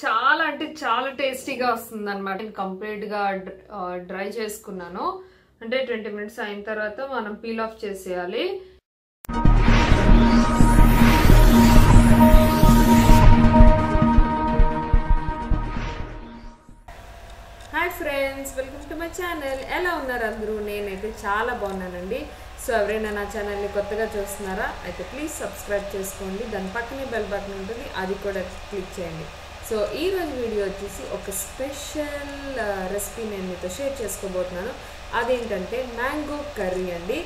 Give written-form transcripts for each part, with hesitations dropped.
చాలా అంటే చాలా టేస్టీగా వస్తుంది అనమాట. నేను కంప్లీట్ గా డ్రై చేసుకున్నాను. అంటే 20 మినిట్స్ అయిన తర్వాత మనం పీల్ ఆఫ్ చేసేయాలి. Hi friends, welcome to my channel. ఎలా ఉన్నారు అందరూ? నేనైతే చాలా బాగున్నానండి. సో ఎవరైనా నా ఛానల్ని కొత్తగా చూస్తున్నారా అయితే ప్లీజ్ సబ్స్క్రైబ్ చేసుకోండి. దాని పక్కనే బెల్ బటన్ ఉంటుంది, అది కూడా క్లిక్ చేయండి. సో ఈరోజు వీడియో వచ్చేసి ఒక స్పెషల్ రెసిపీ నేను మీతో షేర్ చేసుకోబోతున్నాను. అదేంటంటే మ్యాంగో కర్రీ అండి.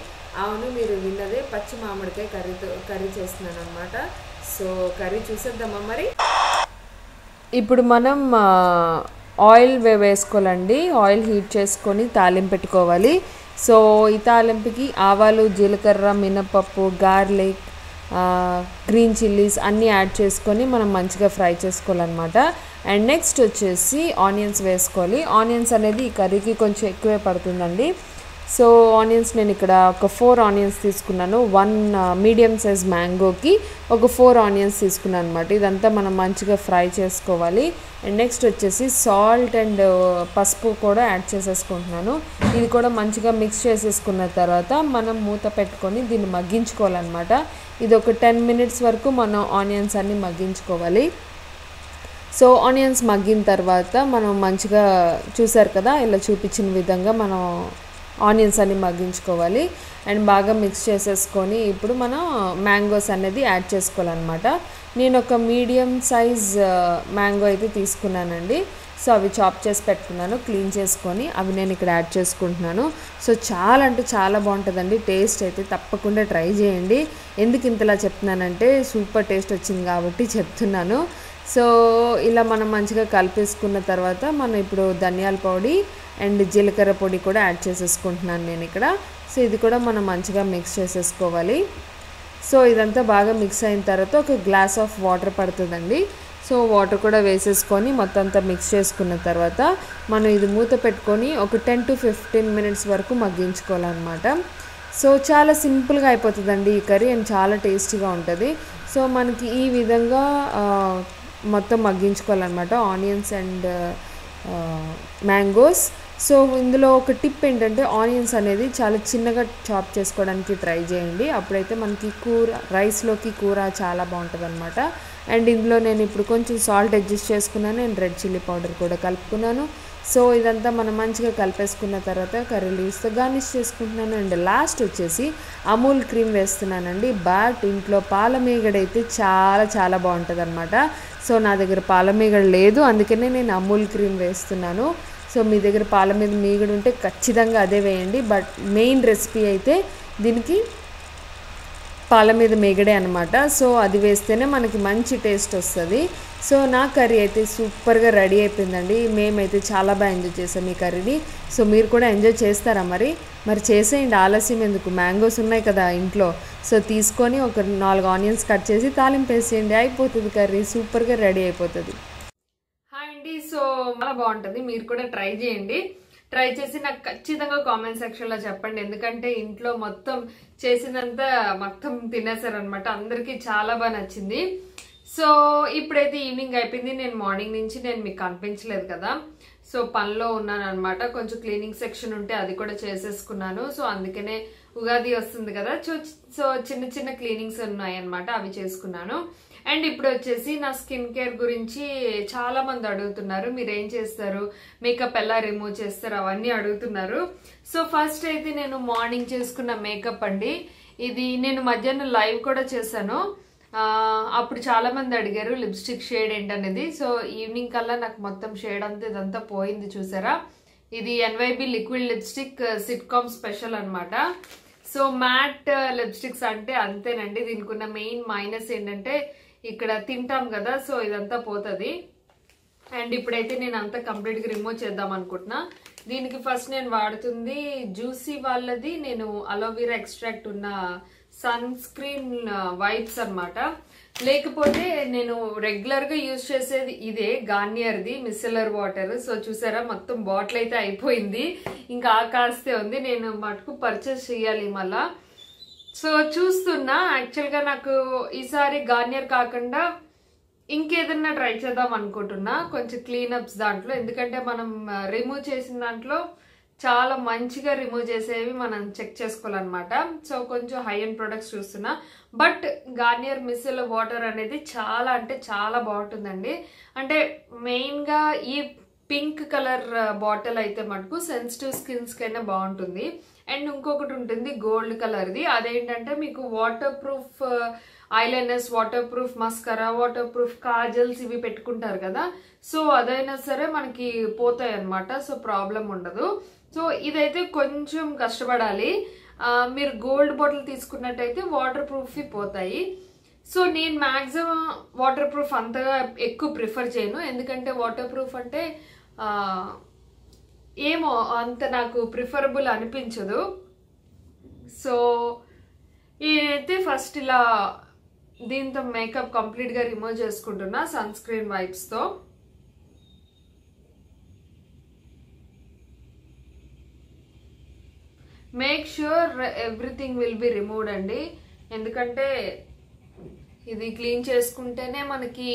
అవును, మీరు విన్నదే, పచ్చి మామిడికాయ కర్రీ చేస్తున్నాను అనమాట. సో కర్రీ చూసేద్దామా మరి. ఇప్పుడు మనం ఆయిల్ వేసుకోవాలండి. ఆయిల్ హీట్ చేసుకొని తాలింపు పెట్టుకోవాలి. సో ఈ తాలింపుకి ఆవాలు, జీలకర్ర, మినపప్పు, గార్లిక్, గ్రీన్ చిల్లీస్ అన్నీ యాడ్ చేసుకొని మనం మంచిగా ఫ్రై చేసుకోవాలన్నమాట. అండ్ నెక్స్ట్ వచ్చేసి ఆనియన్స్ వేసుకోవాలి. ఆనియన్స్ అనేది ఈ కర్రీకి కొంచెం ఎక్కువే పడుతుందండి. సో ఆనియన్స్ నేను ఇక్కడ ఒక 4 ఆనియన్స్ తీసుకున్నాను. 1 మీడియం సైజ్ మ్యాంగోకి ఒక 4 ఆనియన్స్ తీసుకున్నాను అనమాట. ఇదంతా మనం మంచిగా ఫ్రై చేసుకోవాలి. అండ్ నెక్స్ట్ వచ్చేసి సాల్ట్ అండ్ పసుపు కూడా యాడ్ చేసేసుకుంటున్నాను. ఇది కూడా మంచిగా మిక్స్ చేసేసుకున్న తర్వాత మనం మూత పెట్టుకొని దీన్ని మగ్గించుకోవాలన్నమాట. ఇది ఒక 10 మినిట్స్ వరకు మనం ఆనియన్స్ అన్నీ మగ్గించుకోవాలి. సో ఆనియన్స్ మగ్గిన తర్వాత మనం మంచిగా చూసారు కదా, ఇలా చూపించిన విధంగా మనం ఆనియన్స్ అన్ని మగ్గించుకోవాలి. అండ్ బాగా మిక్స్ చేసేసుకొని ఇప్పుడు మనం మ్యాంగోస్ అనేది యాడ్ చేసుకోవాలన్నమాట. నేను ఒక మీడియం సైజ్ మ్యాంగో అయితే తీసుకున్నానండి. సో అవి చాప్ చేసి పెట్టుకున్నాను, క్లీన్ చేసుకొని అవి నేను ఇక్కడ యాడ్ చేసుకుంటున్నాను. సో చాలా అంటే చాలా బాగుంటుందండి. టేస్ట్ అయితే తప్పకుండా ట్రై చేయండి. ఎందుకు ఇంతలా చెప్తున్నానంటే సూపర్ టేస్ట్ వచ్చింది కాబట్టి చెప్తున్నాను. సో ఇలా మనం మంచిగా కలిపేసుకున్న తర్వాత మనం ఇప్పుడు ధనియాల పొడి అండ్ జీలకర్ర పొడి కూడా యాడ్ చేసేసుకుంటున్నాను నేను ఇక్కడ. సో ఇది కూడా మనం మంచిగా మిక్స్ చేసేసుకోవాలి. సో ఇదంతా బాగా మిక్స్ అయిన తర్వాత ఒక గ్లాస్ ఆఫ్ వాటర్ పడుతుందండి. సో వాటర్ కూడా వేసేసుకొని మొత్తం అంతా మిక్స్ చేసుకున్న తర్వాత మనం ఇది మూత పెట్టుకొని ఒక 10 to 15 మినిట్స్ వరకు మగ్గించుకోవాలన్నమాట. సో చాలా సింపుల్గా అయిపోతుందండి ఈ కర్రీ అండ్ చాలా టేస్టీగా ఉంటుంది. సో మనకి ఈ విధంగా మొత్తం మగ్గించుకోవాలన్నమాట ఆనియన్స్ అండ్ మ్యాంగోస్. సో ఇందులో ఒక టిప్ ఏంటంటే ఆనియన్స్ అనేది చాలా చిన్నగా చాప్ చేసుకోవడానికి ట్రై చేయండి. అప్పుడైతే మనకి రైస్లోకి కూర చాలా బాగుంటుంది అనమాట. అండ్ ఇందులో నేను ఇప్పుడు కొంచెం సాల్ట్ అడ్జస్ట్ చేసుకున్నాను అండ్ రెడ్ చిల్లీ పౌడర్ కూడా కలుపుకున్నాను. సో ఇదంతా మనం మంచిగా కలిపేసుకున్న తర్వాత కర్రీ లీవ్స్తో గార్నిష్ చేసుకుంటున్నాను. అండ్ లాస్ట్ వచ్చేసి అమూల్ క్రీమ్ వేస్తున్నానండి. బట్ ఇంట్లో పాలమీగడ అయితే చాలా చాలా బాగుంటుంది అనమాట. సో నా దగ్గర పాలమీగడ లేదు, అందుకనే నేను అమూల్ క్రీమ్ వేస్తున్నాను. సో మీ దగ్గర మీగడ ఉంటే ఖచ్చితంగా అదే వేయండి. బట్ మెయిన్ రెసిపీ అయితే దీనికి మీగడే అనమాట. సో అది వేస్తేనే మనకి మంచి టేస్ట్ వస్తుంది. సో నా కర్రీ అయితే సూపర్గా రెడీ అయిపోయిందండి. మేమైతే చాలా బాగా ఎంజాయ్ చేసాం ఈ కర్రీని. సో మీరు కూడా ఎంజాయ్ చేస్తారా మరి చేసేయండి, ఆలస్యం ఎందుకు. మ్యాంగోస్ ఉన్నాయి కదా ఇంట్లో, సో తీసుకొని ఒక 4 ఆనియన్స్ కట్ చేసి తాలింపు వేసేయండి, అయిపోతుంది కర్రీ, సూపర్గా రెడీ అయిపోతుంది. హాయ్ అండి. సో చాలా బాగుంటుంది, మీరు కూడా ట్రై చేయండి. ట్రై చేసి నాకు ఖచ్చితంగా కామెంట్ సెక్షన్లో చెప్పండి. ఎందుకంటే ఇంట్లో మొత్తం చేసినంత మొత్తం తినేసారనమాట. అందరికీ చాలా బాగా నచ్చింది. సో ఇప్పుడైతే ఈవినింగ్ అయిపోయింది. నేను మార్నింగ్ నుంచి మీకు కనిపించలేదు కదా, సో పనిలో ఉన్నాను అనమాట. కొంచెం క్లీనింగ్ సెక్షన్ ఉంటే అది కూడా చేసేసుకున్నాను. సో అందుకనే ఉగాది వస్తుంది కదా, సో చిన్న చిన్న క్లీనింగ్స్ ఉన్నాయి అనమాట, అవి చేసుకున్నాను. అండ్ ఇప్పుడు వచ్చేసి నా స్కిన్ కేర్ గురించి చాలా మంది అడుగుతున్నారు. మీరు ఏం చేస్తారు, మేకప్ ఎలా రిమూవ్ చేస్తారు, అవన్నీ అడుగుతున్నారు. సో ఫస్ట్ అయితే నేను మార్నింగ్ చేసుకున్న మేకప్ అండి. ఇది నేను మధ్యాహ్నం లైవ్ కూడా చేశాను. అప్పుడు చాలా మంది అడిగారు లిప్స్టిక్ షేడ్ ఏంటనేది. సో ఈవినింగ్ కల్లా నాకు మొత్తం షేడ్ అంతా ఇదంతా పోయింది, చూసారా. ఇది NYB liquid lipstick sitcom special అనమాట. సో మ్యాట్ లిప్స్టిక్స్ అంటే అంతేనండి. దీనికి ఉన్న మెయిన్ మైనస్ ఏంటంటే ఇక్కడ తింటాం కదా, సో ఇదంతా పోతుంది. అండ్ ఇప్పుడైతే నేను అంతా కంప్లీట్గా రిమూవ్ చేద్దాం అనుకుంటున్నా. దీనికి ఫస్ట్ నేను వాడుతుంది జ్యూసీ వాళ్ళది, నేను అలోవెరా ఎక్స్ట్రాక్ట్ ఉన్న సన్ స్క్రీన్ వైప్స్ అనమాట. లేకపోతే నేను రెగ్యులర్ గా యూజ్ చేసేది ఇదే గార్నియర్ది మిసెలర్ వాటర్. సో చూసారా మొత్తం బాటిల్ అయితే అయిపోయింది, ఇంకా కాస్తే ఉంది. నేను మటుకు పర్చేస్ చేయాలి మళ్ళా. సో చూస్తున్నా, యాక్చువల్ గా నాకు ఈసారి గార్నియర్ కాకుండా ఇంకేదన్నా ట్రై చేద్దాం అనుకుంటున్నా కొంచెం క్లీనప్స్ దాంట్లో, ఎందుకంటే మనం రిమూవ్ చేసిన దాంట్లో చాలా మంచిగా రిమూవ్ చేసేవి మనం చెక్ చేసుకోవాలన్నమాట. సో కొంచెం హై ఎండ్ ప్రొడక్ట్స్ చూస్తున్నా. బట్ గార్నియర్ మిస్సెల్ వాటర్ అనేది చాలా అంటే చాలా బాగుంటుందండి. అంటే మెయిన్గా ఈ పింక్ కలర్ బాటిల్ అయితే మటుకు సెన్సిటివ్ స్కిన్స్ కైనా బాగుంటుంది. అండ్ ఇంకొకటి ఉంటుంది గోల్డ్ కలర్ది, అదేంటంటే మీకు water proof eyeliners, water proof mascara, water proof kajals ఇవి పెట్టుకుంటారు కదా. సో అదైనా సరే మనకి పోతాయి అన్నమాట. సో ప్రాబ్లం ఉండదు. సో ఇదైతే కొంచెం కష్టపడాలి. మీరు గోల్డ్ బాటిల్ తీసుకున్నట్టయితే వాటర్ ప్రూఫ్ పోతాయి. సో నేను మ్యాక్సిమం వాటర్ ప్రూఫ్ అంతగా ఎక్కువ ప్రిఫర్ చేయను, ఎందుకంటే వాటర్ ప్రూఫ్ అంటే ఏమో అంత నాకు ప్రిఫరబుల్ అనిపించదు. సో ఇదైతే ఫస్ట్ ఇలా దీంతో మేకప్ కంప్లీట్గా రిమూవ్ చేసుకుంటున్నా సన్ స్క్రీన్ వైప్స్తో. Make sure everything will be removed అండి, ఎందుకంటే ఇది క్లీన్ చేసుకుంటేనే మనకి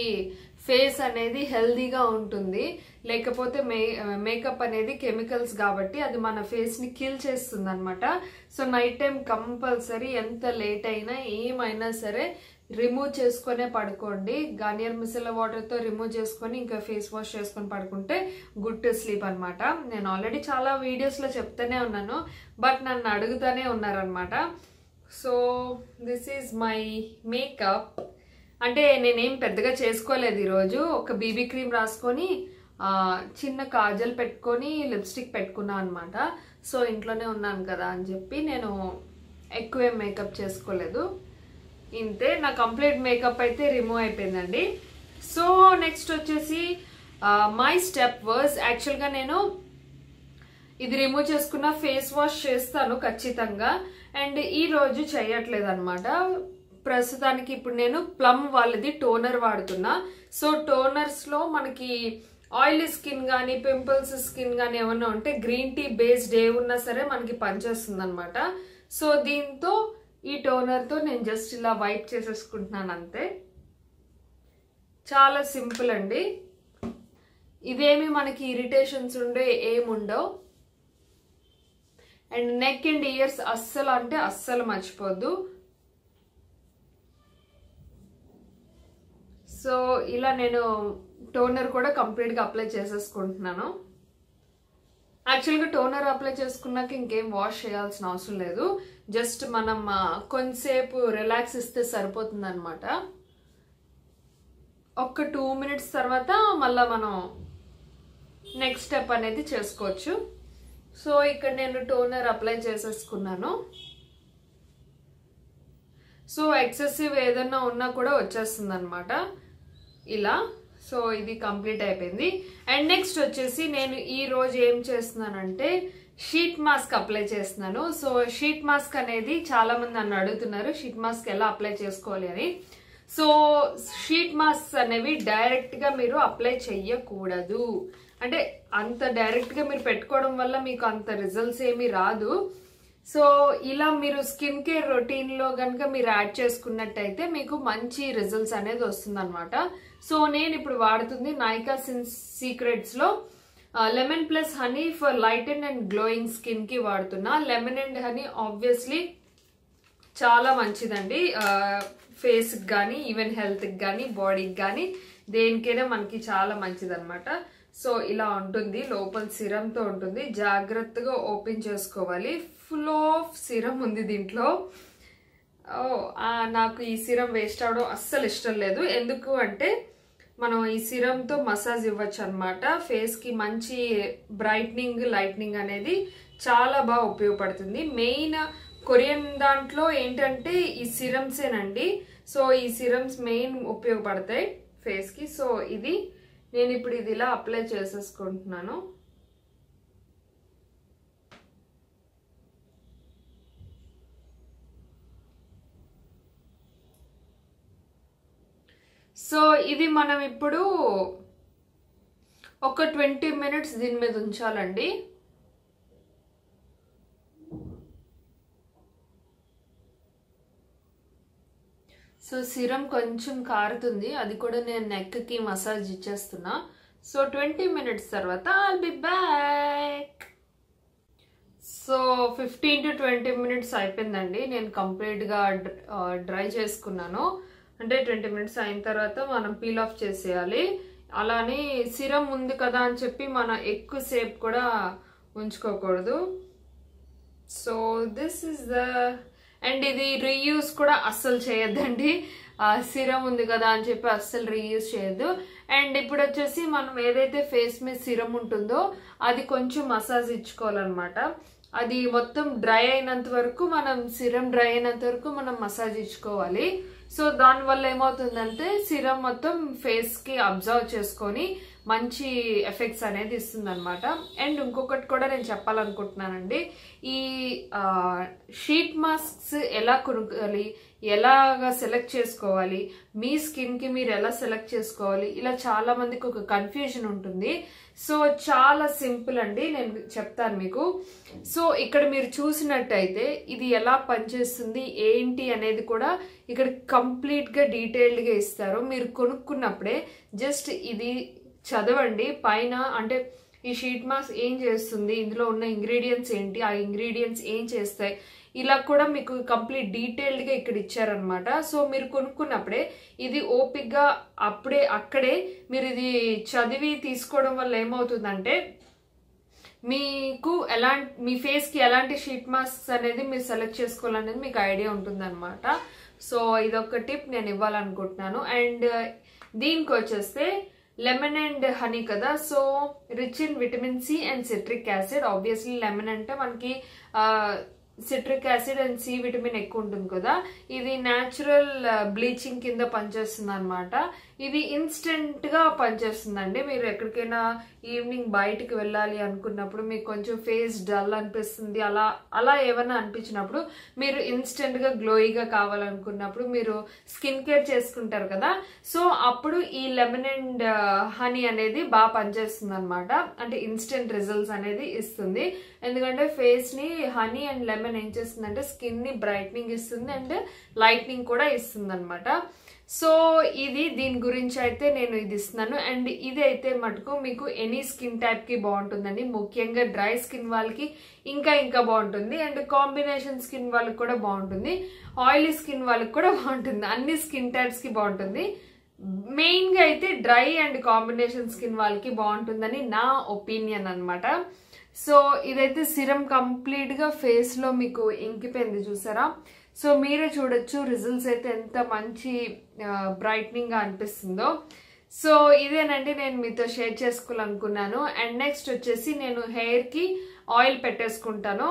ఫేస్ అనేది హెల్దీగా ఉంటుంది. లేకపోతే మేకప్ అనేది కెమికల్స్ కాబట్టి అది మన ఫేస్ని కిల్ చేస్తుంది అనమాట. సో నైట్ టైం కంపల్సరీ ఎంత లేట్ అయినా ఏమైనా సరే రిమూవ్ చేసుకునే పడుకోండి. గార్నియర్ మిసెల్లర్ వాటర్తో రిమూవ్ చేసుకొని ఇంకా ఫేస్ వాష్ చేసుకొని పడుకుంటే గుడ్ టు స్లీప్ అనమాట. నేను ఆల్రెడీ చాలా వీడియోస్లో చెప్తూనే ఉన్నాను, బట్ నన్ను అడుగుతూనే ఉన్నారనమాట. So this is my makeup. అంటే నేనేం పెద్దగా చేసుకోలేదు ఈరోజు. ఒక బీబీ క్రీమ్ రాసుకొని చిన్న కాజల్ పెట్టుకొని లిప్స్టిక్ పెట్టుకున్నా అనమాట. సో ఇంట్లోనే ఉన్నాను కదా అని చెప్పి నేను ఎక్కువ మేకప్ చేసుకోలేదు. ఇంతే, నా కంప్లీట్ మేకప్ అయితే రిమూవ్ అయిపోయిందండి. సో నెక్స్ట్ వచ్చేసి మై స్టెప్ వాజ్, యాక్చువల్గా నేను ఇది రిమూవ్ చేసుకున్న ఫేస్ వాష్ చేస్తాను ఖచ్చితంగా, అండ్ ఈ రోజు చేయట్లేదు అనమాట. ప్రస్తుతానికి ఇప్పుడు నేను ప్లమ్ వాళ్ళది టోనర్ వాడుతున్నా. సో టోనర్స్లో మనకి ఆయిలీ స్కిన్ కానీ పింపుల్స్ స్కిన్ కానీ ఏమన్నా ఉంటే గ్రీన్ టీ బేస్డ్ ఏ ఉన్నా సరే మనకి పనిచేస్తుంది అనమాట. సో దీంతో ఈ టోనర్తో నేను జస్ట్ ఇలా వైప్ చేసేసుకుంటున్నాను అంతే. చాలా సింపుల్ అండి, ఇదేమి మనకి ఇరిటేషన్స్ ఉండే ఏముండవు. అండ్ నెక్ అండ్ ఇయర్స్ అస్సలు అంటే అస్సలు మర్చిపోద్దు. సో ఇలా నేను టోనర్ కూడా కంప్లీట్గా అప్లై చేసేసుకుంటున్నాను. యాక్చువల్గా టోనర్ అప్లై చేసుకున్నాక ఇంకేం వాష్ చేయాల్సిన అవసరం లేదు, జస్ట్ మనం కొంతసేపు రిలాక్స్ ఇస్తే సరిపోతుంది అనమాట. ఒక 2 minutes తర్వాత మళ్ళీ మనం నెక్స్ట్ స్టెప్ అనేది చేసుకోవచ్చు. సో ఇక్కడ నేను టోనర్ అప్లై చేసేసుకున్నాను. సో ఎక్సెసివ్ ఏదన్నా ఉన్నా కూడా వచ్చేస్తుంది అనమాట ఇలా. సో ఇది కంప్లీట్ అయిపోయింది. అండ్ నెక్స్ట్ వచ్చేసి నేను ఈ రోజు ఏం చేస్తున్నానంటే షీట్ మాస్క్ అప్లై చేస్తున్నాను. సో షీట్ మాస్క్ అనేది చాలా మంది నన్ను అడుగుతున్నారు షీట్ మాస్క్ ఎలా అప్లై చేసుకోవాలి అని. సో షీట్ మాస్క్ అనేవి డైరెక్ట్ గా మీరు అప్లై చెయ్యకూడదు. అంటే అంత డైరెక్ట్ గా మీరు పెట్టుకోవడం వల్ల మీకు అంత రిజల్ట్స్ ఏమీ రాదు. సో ఇలా మీరు స్కిన్ కేర్ రొటీన్ లో కనుక మీరు యాడ్ చేసుకున్నట్టయితే మీకు మంచి రిజల్ట్స్ అనేది వస్తుంది అనమాట. సో నేను ఇప్పుడు వాడుతుంది నైకా సీక్రెట్స్ లో lemon plus honey for light and glowing skin కి వాడుతున్నా. లెమన్ అండ్ హనీ ఆబ్వియస్లీ చాలా మంచిదండి ఫేస్ కి కానీ ఈవెన్ హెల్త్ కి కానీ బాడీకి కానీ దేనికైనా మనకి చాలా మంచిది అనమాట. సో ఇలా ఉంటుంది, లోపల సిరంతో ఉంటుంది, జాగ్రత్తగా ఓపెన్ చేసుకోవాలి. ఫుల్ ఆఫ్ సిరం ఉంది దీంట్లో. నాకు ఈ సిరం వేస్ట్ అవడం అస్సలు ఇష్టం లేదు. ఎందుకు అంటే మనం ఈ సిరంతో మసాజ్ ఇవ్వచ్చు అనమాట. ఫేస్ కి మంచి బ్రైట్నింగ్ లైట్నింగ్ అనేది చాలా బాగా ఉపయోగపడుతుంది. మెయిన్ కొరియన్ దాంట్లో ఏంటంటే ఈ సిరమ్సేనండి. సో ఈ సిరమ్స్ మెయిన్ ఉపయోగపడతాయి ఫేస్ కి. సో ఇది నేను ఇప్పుడు ఇది ఇలా అప్లై చేసేసుకుంటున్నాను. సో ఇది మనం ఇప్పుడు ఒక 20 minutes దీని మీద ఉంచాలండి. సో సిరం కొంచెం కారుతుంది, అది కూడా నేను నెక్కి మసాజ్ ఇచ్చేస్తున్నా. సో 20 minutes తర్వాత I'll be back. So 15 to 20 minutes అయిపోయిందండి. నేను కంప్లీట్గా డ్రై చేసుకున్నాను. అంటే 20 minutes అయిన తర్వాత మనం పీల్ ఆఫ్ చేసేయాలి. అలానే సిరం ఉంది కదా అని చెప్పి మనం ఎక్కువసేపు కూడా ఉంచుకోకూడదు. So this is the and ఇది రీయూజ్ కూడా అస్సలు చేయొద్దండి. సిరం ఉంది కదా అని చెప్పి అస్సలు రీయూజ్ చేయొద్దు. అండ్ ఇప్పుడు వచ్చేసి మనం ఏదైతే ఫేస్ మీద సిరం ఉంటుందో అది కొంచెం మసాజ్ ఇచ్చుకోవాలన్నమాట. అది మొత్తం డ్రై అయినంత వరకు మనం మసాజ్ ఇచ్చుకోవాలి. సో దానివల్ల ఏమవుతుందంటే సిరం మొత్తం ఫేస్ కి అబ్జర్వ్ చేసుకొని మంచి ఎఫెక్ట్స్ అనేది ఇస్తుంది అనమాట. అండ్ ఇంకొకటి కూడా నేను చెప్పాలనుకుంటున్నానండి, ఈ షీట్ మాస్క్స్ ఎలా కొనుక్కోవాలి, ఎలాగా సెలెక్ట్ చేసుకోవాలి, మీ స్కిన్ కి మీరు ఎలా సెలెక్ట్ చేసుకోవాలి, ఇలా చాలా మందికి ఒక కన్ఫ్యూజన్ ఉంటుంది. సో చాలా సింపుల్ అండి, నేను చెప్తాను మీకు. సో ఇక్కడ మీరు చూసినట్టయితే ఇది ఎలా పనిచేస్తుంది ఏంటి అనేది కూడా ఇక్కడ కంప్లీట్ గా డీటెయిల్డ్ గా ఇస్తారు. మీరు కొనుక్కున్నప్పుడే జస్ట్ ఇది చదవండి పైన, అంటే ఈ షీట్ మాస్క్ ఏం చేస్తుంది, ఇందులో ఉన్న ఇంగ్రీడియంట్స్ ఏంటి, ఆ ఇంగ్రీడియంట్స్ ఏం చేస్తాయి, ఇలా కూడా మీకు కంప్లీట్ డీటెయిల్డ్ గా ఇక్కడ ఇచ్చారనమాట. సో మీరు కొనుక్కున్నప్పుడే ఇది ఓపిక్ గా అక్కడే మీరు ఇది చదివి తీసుకోవడం వల్ల ఏమవుతుందంటే మీకు మీ ఫేస్ కి ఎలాంటి షీట్ మాస్క్ అనేది మీరు సెలెక్ట్ చేసుకోవాలనేది మీకు ఐడియా ఉంటుంది అనమాట. సో ఇదొక టిప్ నేను ఇవ్వాలనుకుంటున్నాను. అండ్ దీనికి వచ్చేస్తే లెమన్ అండ్ హనీ కదా, so rich in vitamin C and citric acid. Obviously lemon అంటే మనకి citric acid and C vitamin ఎక్కువ ఉంటుంది కదా, ఇది న్యాచురల్ బ్లీచింగ్ కింద పనిచేస్తుంది అనమాట. ఇది ఇన్స్టెంట్ గా పనిచేస్తుందండి. మీరు ఎక్కడికైనా ఈవినింగ్ బయటికి వెళ్ళాలి అనుకున్నప్పుడు మీకు కొంచెం ఫేస్ డల్ అనిపిస్తుంది, అలా ఏమైనా అనిపించినప్పుడు, మీరు ఇన్స్టెంట్ గా గ్లోయిగా కావాలనుకున్నప్పుడు మీరు స్కిన్ కేర్ చేసుకుంటారు కదా, సో అప్పుడు ఈ లెమన్ అండ్ హనీ అనేది బాగా పనిచేస్తుంది అనమాట. అంటే ఇన్స్టెంట్ రిజల్ట్స్ అనేది ఇస్తుంది. ఎందుకంటే ఫేస్ ని హనీ అండ్ లెమన్ ఏం చేస్తుందంటే స్కిన్ ని బ్రైట్నింగ్ ఇస్తుంది అండ్ లైట్నింగ్ కూడా ఇస్తుంది అనమాట. సో దీని గురించి అయితే నేను ఇది ఇస్తున్నాను. అండ్ ఇది అయితే మటుకు మీకు ఎనీ స్కిన్ టైప్ కి బాగుంటుందండి. ముఖ్యంగా డ్రై స్కిన్ వాళ్ళకి ఇంకా బాగుంటుంది. అండ్ కాంబినేషన్ స్కిన్ వాళ్ళకి కూడా బాగుంటుంది, ఆయిలీ స్కిన్ వాళ్ళకి కూడా బాగుంటుంది, అన్ని స్కిన్ టైప్స్ కి బాగుంటుంది. మెయిన్ గా అయితే డ్రై అండ్ కాంబినేషన్ స్కిన్ వాళ్ళకి బాగుంటుందని నా ఒపీనియన్ అనమాట. సో ఇదైతే సిరం కంప్లీట్ గా ఫేస్ లో మీకు ఇంకిపోయింది చూసారా. సో మీరే చూడొచ్చు రిజల్ట్స్ అయితే ఎంత మంచి బ్రైట్నింగ్ గా అనిపిస్తుందో. సో ఇదేనండి నేను మీతో షేర్ చేసుకోవాలనుకున్నాను. అండ్ నెక్స్ట్ వచ్చేసి నేను హెయిర్ కి ఆయిల్ పెట్టేసుకుంటాను.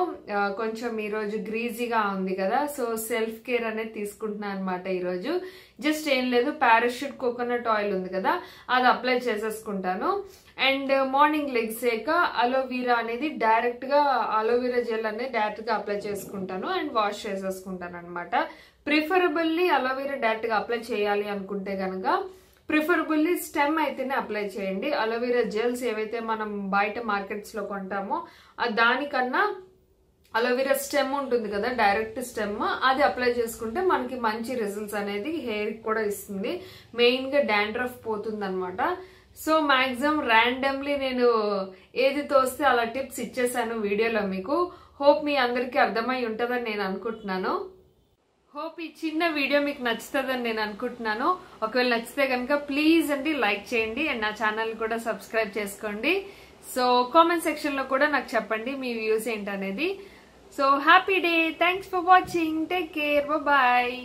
కొంచెం ఈరోజు గ్రీజీగా ఉంది కదా, సో సెల్ఫ్ కేర్ అనేది తీసుకుంటున్నాను అనమాట. ఈరోజు జస్ట్ ఏం లేదు, పారాషూట్ కోకోనట్ ఆయిల్ ఉంది కదా, అది అప్లై చేసేసుకుంటాను. అండ్ మార్నింగ్ లెగ్సాక అలోవీరా అనేది డైరెక్ట్ గా అలోవీరా జెల్ అనేది డైరెక్ట్ గా అప్లై చేసుకుంటాను అండ్ వాష్ చేసేసుకుంటాను అనమాట. ప్రిఫరబుల్లీ అలోవీరా డైరెక్ట్ గా అప్లై చేయాలి అనుకుంటే గనక ప్రిఫరబుల్లీ స్టెమ్ అయితేనే అప్లై చేయండి. అలోవీరా జెల్స్ ఏవైతే మనం బయట మార్కెట్స్ లో కొంటామో దానికన్నా అలోవీరా స్టెమ్ ఉంటుంది కదా, డైరెక్ట్ స్టెమ్, అది అప్లై చేసుకుంటే మనకి మంచి రిజల్ట్స్ అనేది హెయిర్ కూడా ఇస్తుంది. మెయిన్ గా డాండ్రఫ్ పోతుంది అనమాట. సో మాక్సిమం ర్యాండమ్లీ నేను ఏది తోస్తే అలా టిప్స్ ఇచ్చేసాను వీడియోలో మీకు. హోప్ మీ అందరికీ అర్థమై ఉంటుందని నేను అనుకుంటున్నాను. హోప్ ఈ చిన్న వీడియో మీకు నచ్చుతుందని నేను అనుకుంటున్నాను. ఒకవేళ నచ్చితే కనుక ప్లీజ్ అండి లైక్ చేయండి అండ్ నా ఛానల్ కూడా సబ్స్క్రైబ్ చేసుకోండి. సో కామెంట్ సెక్షన్ లో కూడా నాకు చెప్పండి మీ వ్యూస్ ఏంటనేది. So happy day, thanks for watching, take care, bye.